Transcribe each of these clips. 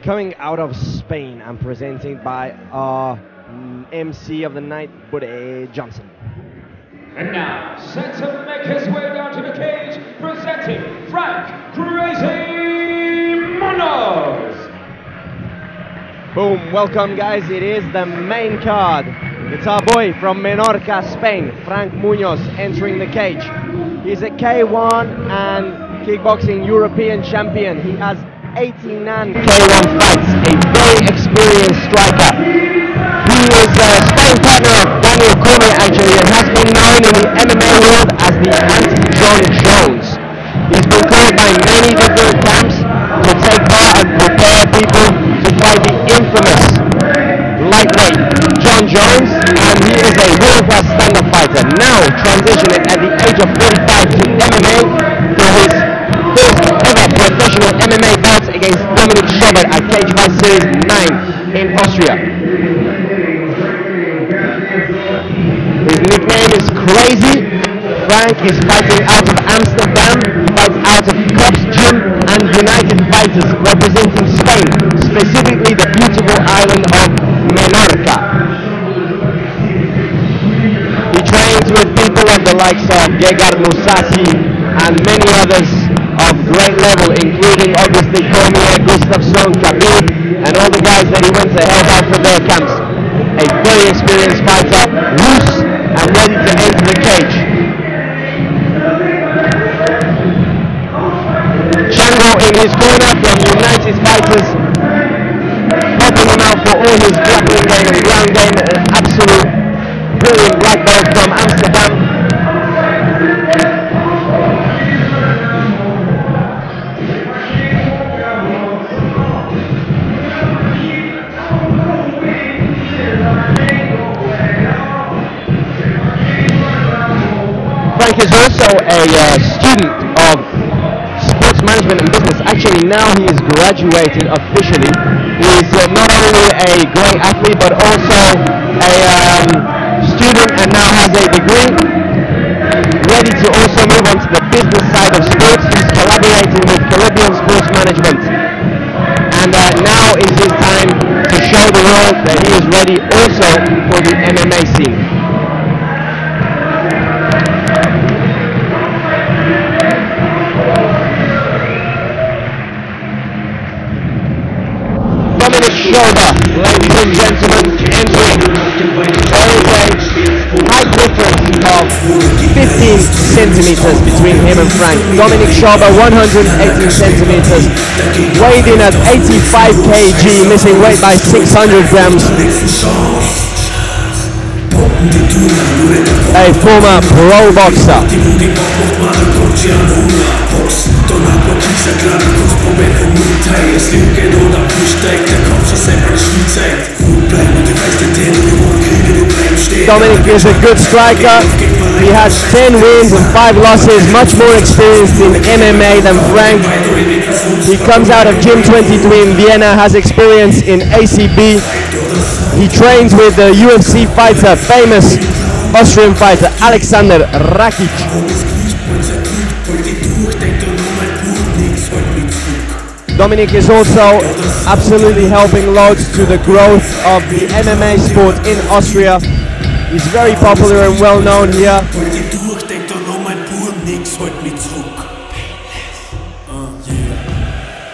Coming out of Spain and presented by our MC of the night, Buddy Johnson. And now, set to make his way down to the cage, presenting Frank Crazy Munoz. Boom, welcome guys, it is the main card. It's our boy from Menorca, Spain, Frank Munoz, entering the cage. He's a K1 and kickboxing European champion. He has 89 K1 fights, a very experienced striker. He is a sparring partner of Dominic Schoober actually, and has been known in the MMA world as the anti-John Jones. He's been called by many different camps to take part and prepare people to fight the infamous lightweight John Jones, and he is a world-class stand-up fighter, now transitioning at the age of 45 to MMA for his first ever professional MMA bout against Dominic Schoober at Cage Fight Series 9 in Austria. His nickname is Crazy. Frank is fighting out of Amsterdam, fights out of Gratz Gym and United Fighters, representing Spain, specifically the beautiful island of Menorca. He trains with people of the likes of Gegard Mousasi and many others of great level, including obviously Cormier, Gustafsson, Khabib, and all the guys that he went to help out for their camps. A very experienced fighter, loose and ready to enter the cage. Chango in his corner from United Fighters, helping him out for all his grappling game and ground game. An absolute brilliant black belt from Amsterdam. Frank is also a student of sports management and business. Actually, now he is graduated officially. He is not only a great athlete, but also a student, and now has a degree. Ready to also move on to the business side of sports. He's collaborating with Caribbean Sports Management. And now is his time to show the world that he is ready also for the MMA scene. Dominic Schoober, ladies and gentlemen, entering. There is a height difference of 15 centimeters between him and Frank. Dominic Schoober, 118 centimeters, weighed in at 85 kg, missing weight by 600 grams. A former pro boxer. Dominic is a good striker. He has 10 wins and 5 losses, much more experienced in MMA than Frank. He comes out of Gym 22 in Vienna, has experience in ACB. He trains with the UFC fighter, famous Austrian fighter Alexander Rakic. Dominic is also absolutely helping loads to the growth of the MMA sport in Austria. He's very popular and well known here.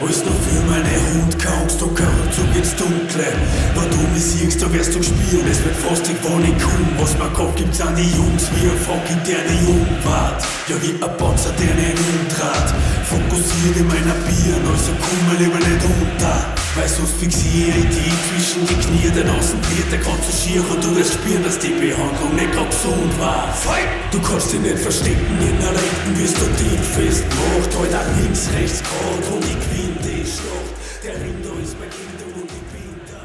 Als du für meine Hund kaumst, du kaumst, so geht's dunkle. Wenn du mich siehst, da wirst du spüren, es wird frostig, wann ich komm. Was mein Kopf gibt's an die Jungs, wie ein fucking der die Jungwart. Ja, wie ein Panzer, der nicht umtrat. Fokussiert in meiner Birne, also komm mal lieber nicht unter. Weil sonst fixiere ich die zwischen die Knie, denn außen wird der grad so schier und du wirst spüren, dass die Behandlung nicht grad gesund war. Du kannst dich nicht verstecken, in der Rechten wirst du tief festgemacht. Halt auch links, rechts, grad, wo die Quinte schlacht. Der Rinder ist mein Kind und die Winter.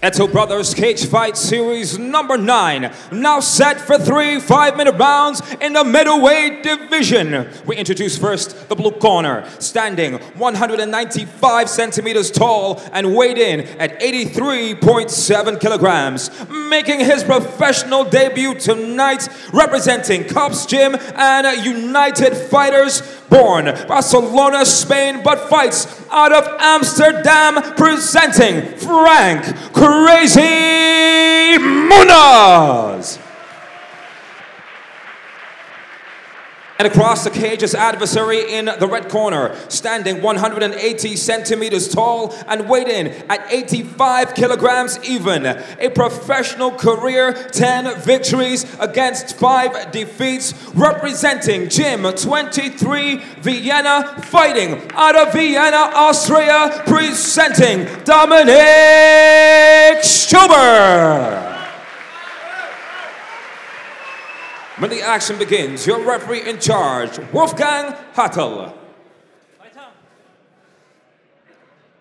Eto Brothers Cage Fight Series number 9, now set for 3 5-minute rounds in the middleweight division. We introduce first the blue corner, standing 195 centimeters tall and weighed in at 83.7 kilograms. Making his professional debut tonight, representing Cops Gym and United Fighters, born Barcelona, Spain, but fights out of Amsterdam, presenting Frank Crazy Munoz. And across the cage, his adversary in the red corner, standing 180 centimeters tall and weighed in at 85 kilograms even. A professional career, 10 victories against 5 defeats, representing Gym 23 Vienna, fighting out of Vienna, Austria, presenting Dominic Schoober. When the action begins, your referee in charge, Wolfgang Hartl.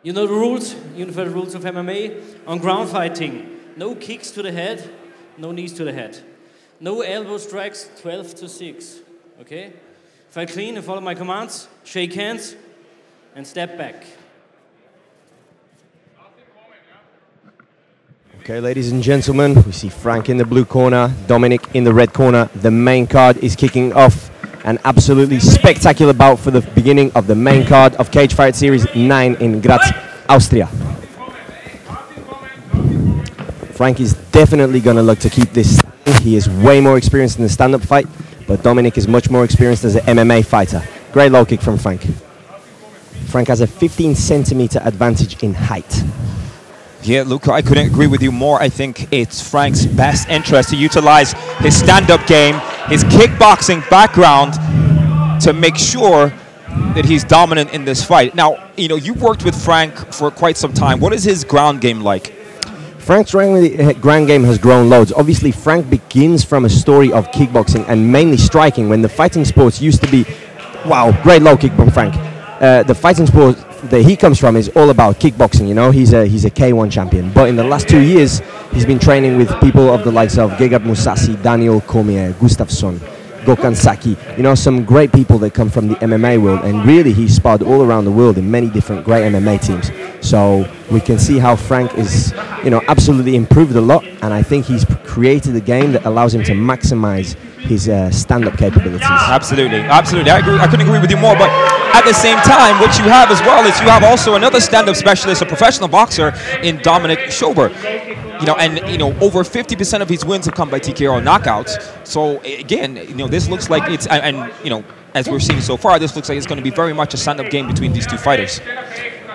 You know the rules, unified rules of MMA. On ground fighting, no kicks to the head, no knees to the head. No elbow strikes, 12-6, okay? Fight clean and follow my commands, shake hands, and step back. Okay, ladies and gentlemen, we see Frank in the blue corner, Dominic in the red corner. The main card is kicking off. An absolutely spectacular bout for the beginning of the main card of Cage Fight Series 9 in Gratz, Austria. Frank is definitely going to look to keep this. He is way more experienced in the stand-up fight, but Dominic is much more experienced as an MMA fighter. Great low kick from Frank. Frank has a 15-centimeter advantage in height. Yeah, Luca, I couldn't agree with you more. I think it's Frank's best interest to utilize his stand-up game, his kickboxing background, to make sure that he's dominant in this fight. Now, you know, you worked with Frank for quite some time. What is his ground game like? Frank's ground game has grown loads. Obviously, Frank begins from a story of kickboxing and mainly striking, when the fighting sports used to be, wow, great low kick from Frank. The fighting sport that he comes from is all about kickboxing, you know. He's a K1 champion, but in the last 2 years he's been training with people of the likes of Gegard Mousasi, Daniel Cormier, Gustafsson, Gokhan Saki, you know, some great people that come from the MMA world, and really he's sparred all around the world in many different great MMA teams. So we can see how Frank is, you know, absolutely improved a lot, and I think he's created a game that allows him to maximize his stand-up capabilities. Absolutely, absolutely. I agree. I couldn't agree with you more, but at the same time, what you have as well is you have also another stand-up specialist, a professional boxer in Dominic Schoober. You know, and you know, over 50% of his wins have come by TKO knockouts. So again, you know, this looks like it's, and you know, as we're seeing so far, this looks like it's going to be very much a stand-up game between these two fighters.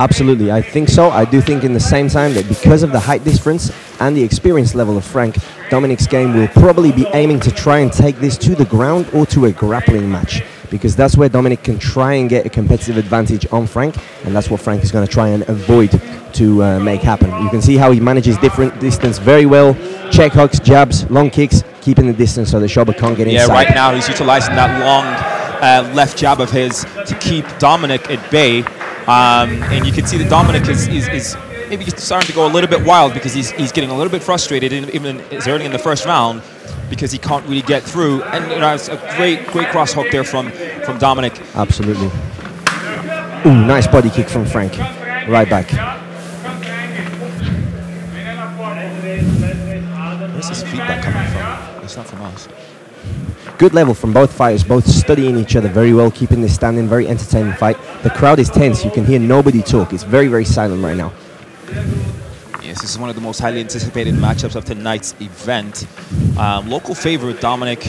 Absolutely, I think so. I do think in the same time that because of the height difference and the experience level of Frank, Dominic's game will probably be aiming to try and take this to the ground or to a grappling match, because that's where Dominic can try and get a competitive advantage on Frank, and that's what Frank is going to try and avoid to make happen. You can see how he manages different distance very well. Check hooks, jabs, long kicks, keeping the distance so the Schoober can't get inside. Yeah, right now he's utilizing that long left jab of his to keep Dominic at bay. And you can see that Dominic is maybe starting to go a little bit wild, because he's getting a little bit frustrated even as early in the first round, because he can't really get through. And you know, it's a great cross hook there from Dominic. Absolutely. Ooh, nice body kick from Frank. Right back. Where's this feedback coming from? It's not from us. Good level from both fighters, both studying each other very well, keeping this standing, very entertaining fight. The crowd is tense. You can hear nobody talk. It's very, very silent right now. Yes, this is one of the most highly anticipated matchups of tonight's event. Local favorite Dominic,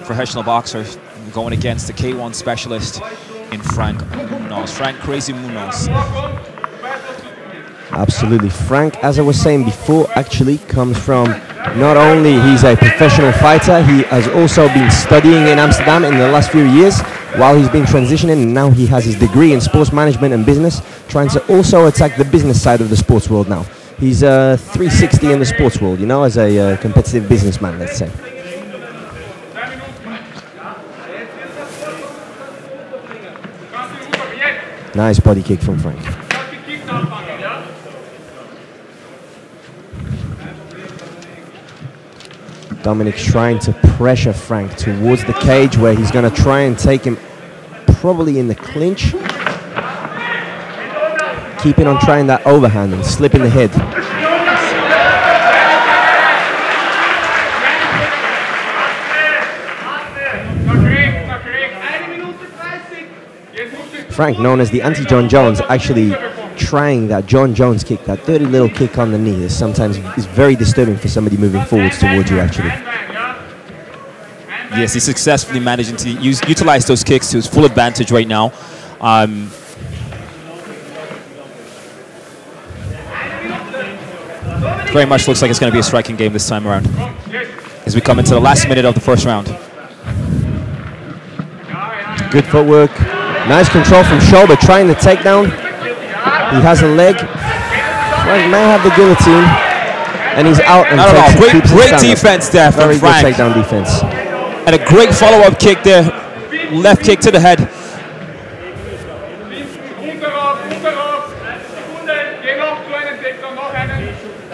professional boxer, going against the K1 specialist in Frank Munoz. Frank Crazy Munoz. Absolutely. Frank, as I was saying before, actually comes from, not only he's a professional fighter, he has also been studying in Amsterdam in the last few years while he's been transitioning, and now he has his degree in sports management and business, trying to also attack the business side of the sports world now. He's 360 in the sports world, you know, as a competitive businessman, let's say. Nice body kick from Frank. Dominic trying to pressure Frank towards the cage, where he's going to try and take him probably in the clinch. Keeping on trying that overhand and slipping the head. Frank, known as the anti-John Jones, actually trying that John Jones kick, that dirty little kick on the knee. That sometimes is very disturbing for somebody moving forwards towards you, actually. Yes, he's successfully managing to utilize those kicks to his full advantage right now. Very much looks like it's going to be a striking game this time around as we come into the last minute of the first round. Good footwork. Nice control from Schoober, trying the takedown. He has a leg. Frank may have the guillotine. And he's out and Great defense there from Frank. Very good takedown defense. And a great follow-up kick there. Left kick to the head.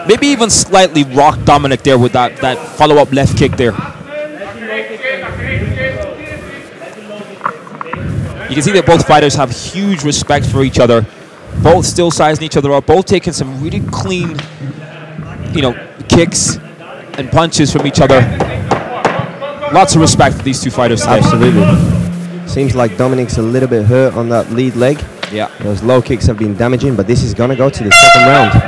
Maybe even slightly rocked Dominic there with that follow-up left kick there. You can see that both fighters have huge respect for each other. Both still sizing each other up. Both taking some really clean, kicks and punches from each other. Lots of respect for these two fighters today. Absolutely. Seems like Dominic's a little bit hurt on that lead leg. Yeah. Those low kicks have been damaging, but this is going to go to the second round.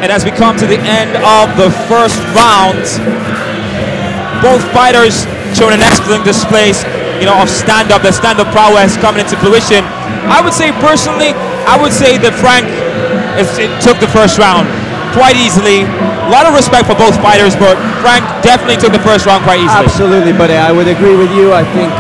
And as we come to the end of the first round, both fighters showing an excellent display, of stand-up, their stand-up prowess coming into fruition. I would say personally, that Frank took the first round quite easily. A lot of respect for both fighters, but Frank definitely took the first round quite easily. Absolutely, buddy. I would agree with you. I think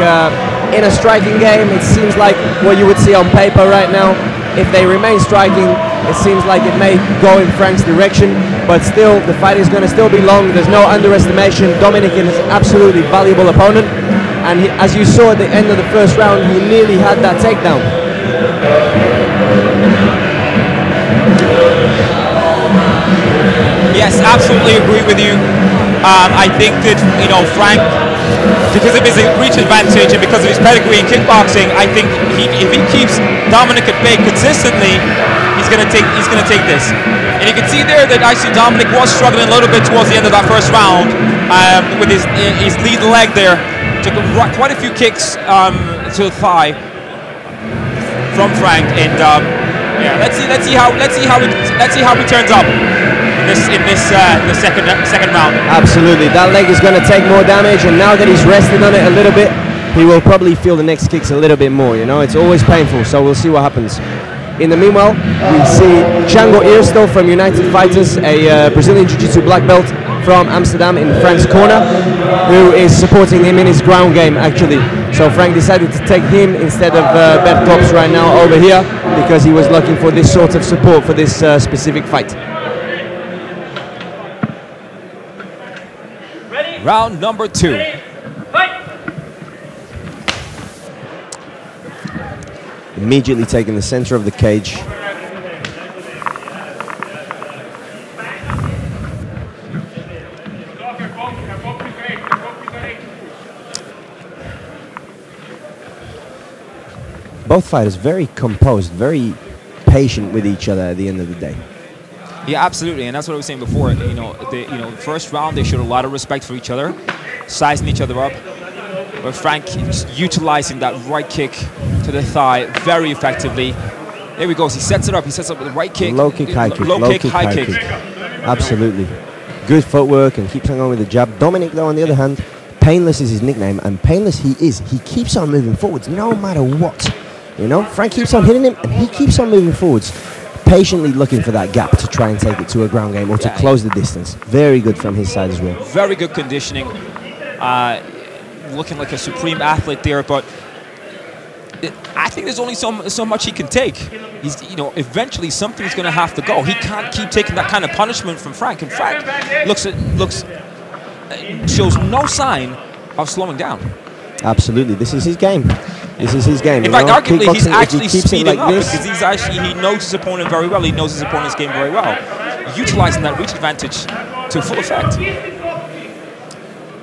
in a striking game, it seems like what you would see on paper right now. If they remain striking, it seems like it may go in Frank's direction, but still, the fight is going to still be long. There's no underestimation. Dominic is an absolutely valuable opponent, and as you saw at the end of the first round, he nearly had that takedown. Yes, absolutely agree with you. I think that, Frank, because of his reach advantage and because of his pedigree in kickboxing, I think if he keeps Dominic at bay consistently, he's gonna take this. And you can see there that actually Dominic was struggling a little bit towards the end of that first round with his lead leg there. Took quite a few kicks to the thigh from Frank, and let's see how he turns up in the second round. Absolutely, that leg is going to take more damage, and now that he's rested on it a little bit, he will probably feel the next kicks a little bit more. It's always painful, so we'll see what happens. In the meanwhile, we see Django Eerstel from United Fighters, a Brazilian Jiu-Jitsu black belt from Amsterdam, in Frank's corner, who is supporting him in his ground game, actually. So Frank decided to take him instead of Bert Kops right now over here, because he was looking for this sort of support for this specific fight. Round number 2. Immediately taking the center of the cage. Both fighters very composed, very patient with each other at the end of the day. Yeah, absolutely, and that's what I was saying before. The first round they showed a lot of respect for each other, sizing each other up. But Frank utilizing that right kick to the thigh very effectively. There he goes. He sets it up. He sets up with the right kick. Low kick, high kick. Low kick, high kick. Absolutely. Good footwork and keeps on going with the jab. Dominic, though, on the other hand, Painless is his nickname, and painless he is. He keeps on moving forwards no matter what. Frank keeps on hitting him, and he keeps on moving forwards, patiently looking for that gap to try and take it to a ground game or to close the distance. Very good from his side as well. Very good conditioning. Looking like a supreme athlete there, but I think there's only so much he can take. He's, eventually something's going to have to go. He can't keep taking that kind of punishment from Frank, and Frank shows no sign of slowing down. Absolutely, this is his game. This is his game. In fact, arguably, he's actually speeding up because he knows his opponent very well. He knows his opponent's game very well, utilizing that reach advantage to full effect.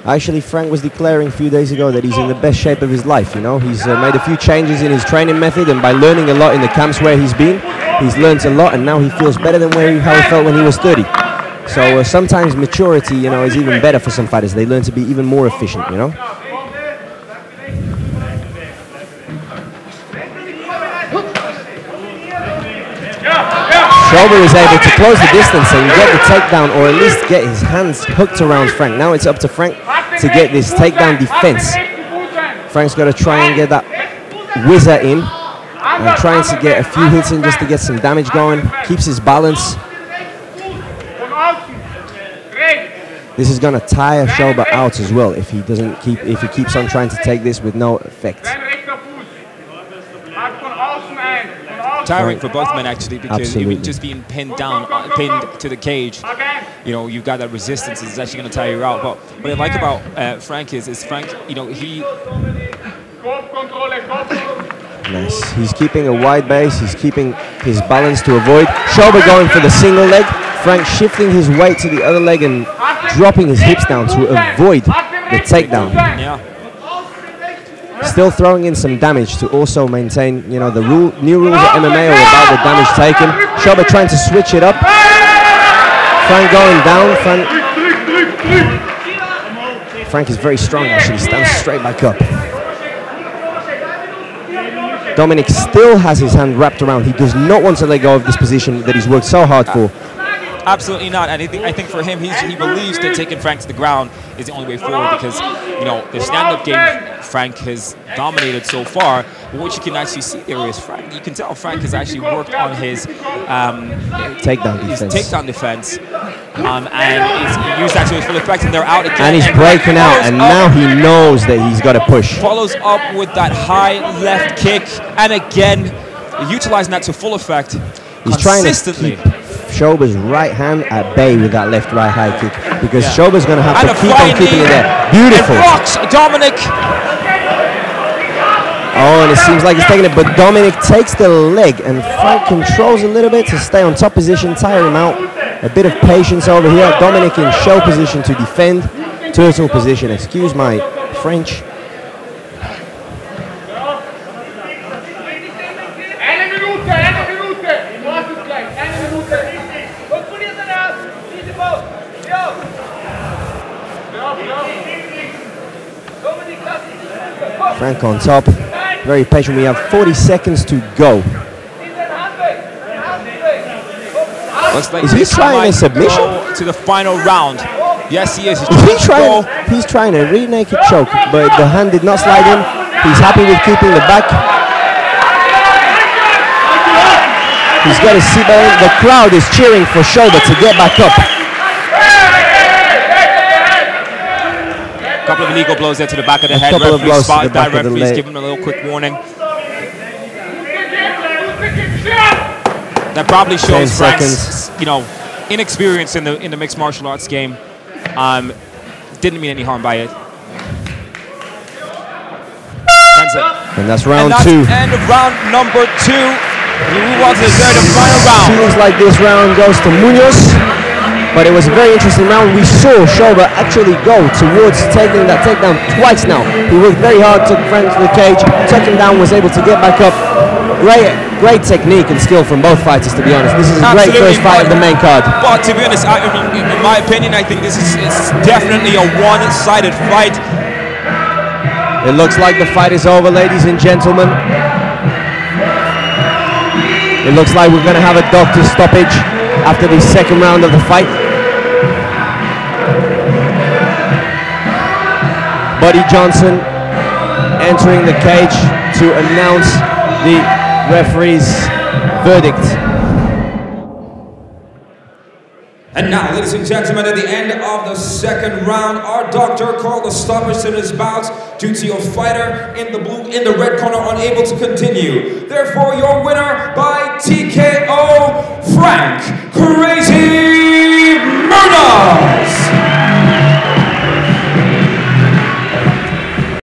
Actually, Frank was declaring a few days ago that he's in the best shape of his life, you know. He's made a few changes in his training method, and by learning a lot in the camps where he's been, he's learned a lot, and now he feels better than how he felt when he was 30. So sometimes maturity, you know, is even better for some fighters. They learn to be even more efficient, you know. Schoober is able to close the distance and get the takedown, or at least get his hands hooked around Frank. Now it's up to Frank to get this takedown defense. Frank's got to try and get that whizzer in, and trying to get a few hits in just to get some damage going. Keeps his balance. This is going to tire Schoober out as well if he keeps on trying to take this with no effect. Tiring for both men actually, because even just being pinned down, pinned to the cage, you know, you've got that resistance. It's actually going to tire you out. But what I like about Frank is Frank, you know, he. Nice. He's keeping a wide base. He's keeping his balance to avoid. Schoober going for the single leg. Frank shifting his weight to the other leg and dropping his hips down to avoid the takedown. Yeah. Still throwing in some damage to also maintain, you know, the new rules of MMA are about the damage taken. Schoober trying to switch it up. Frank going down. Frank is very strong actually, stands straight back up. Dominic still has his hand wrapped around. He does not want to let go of this position that he's worked so hard for. Absolutely not. And I think for him, he believes that taking Frank to the ground is the only way forward, because, you know, the stand-up game Frank has dominated so far. But what you can actually see there is Frank. You can tell Frank has actually worked on his takedown defense. And he's used that to his full effect, and they're out again. And he's breaking out, and now he knows that he's got to push. Follows up with that high left kick, and again, utilizing that to full effect. He's trying to keep Schoober's right hand at bay with that left-right high kick, because Schoober's going to have to keep on keeping it there. Beautiful. It blocks Dominic. Oh, and it seems like he's taking it, but Dominic takes the leg, and Frank controls a little bit to stay on top position, tire him out. A bit of patience over here. Dominic in shell position to defend. Turtle position, excuse my French. Frank on top, very patient. We have 40 seconds to go. Like is he trying a submission? To the final round. Yes, he is. He's trying a rear naked choke, but the hand did not slide in. He's happy with keeping the back. He's got his seatbelt in. The crowd is cheering for Schoober to get back up. A couple of illegal blows there to the back of the head. Referee spotted that. Referee's giving him a little quick warning. That probably shows Frank's, you know, inexperience in the mixed martial arts game. Didn't mean any harm by it. And that's round two. End of round number 2. We move on to the third and final round. Seems like this round goes to Munoz. But it was a very interesting round. We saw Schoober actually go towards taking that takedown twice now. He worked very hard, took Frank to the cage, took him down, was able to get back up. Great technique and skill from both fighters, to be honest. This is a great first fight of the main card. But to be honest, in my opinion, I think this is definitely a one-sided fight. It looks like the fight is over, ladies and gentlemen. It looks like we're going to have a doctor's stoppage after the second round of the fight. Buddy Johnson entering the cage to announce the referee's verdict. And now, ladies and gentlemen, at the end of the second round, our doctor called a stoppage to this bout due to a fighter in the red corner unable to continue. Therefore, your winner